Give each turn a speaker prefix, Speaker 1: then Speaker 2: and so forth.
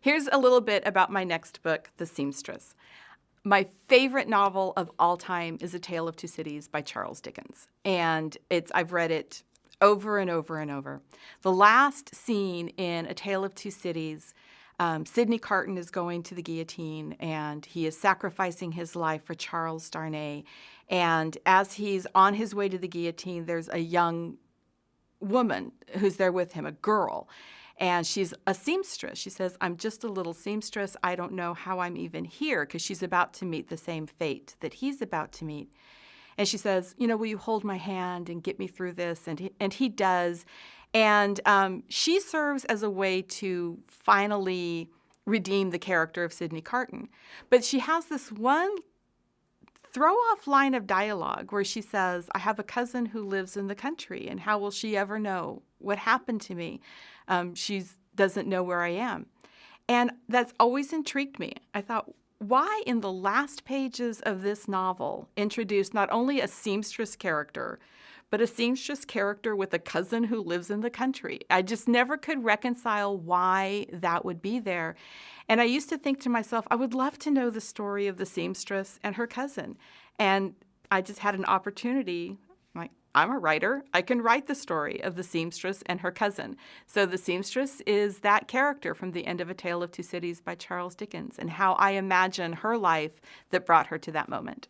Speaker 1: Here's a little bit about my next book, The Seamstress. My favorite novel of all time is A Tale of Two Cities by Charles Dickens. And I've read it over and over and over. The last scene in A Tale of Two Cities, Sidney Carton is going to the guillotine, and he is sacrificing his life for Charles Darnay. And as he's on his way to the guillotine, there's a young woman who's there with him, a girl. And she's a seamstress. She says, I'm just a little seamstress. I don't know how I'm even here, because she's about to meet the same fate that he's about to meet. And she says, will you hold my hand and get me through this? And he does. And she serves as a way to finally redeem the character of Sidney Carton. But she has this one throw-off line of dialogue where she says, I have a cousin who lives in the country, and how will she ever know what happened to me? She doesn't know where I am. And that's always intrigued me. I thought, why in the last pages of this novel introduce not only a seamstress character, but a seamstress character with a cousin who lives in the country? I just never could reconcile why that would be there. And I used to think to myself, I would love to know the story of the seamstress and her cousin. And I just had an opportunity. I'm a writer. I can write the story of the seamstress and her cousin. So the seamstress is that character from the end of A Tale of Two Cities by Charles Dickens, and how I imagine her life that brought her to that moment.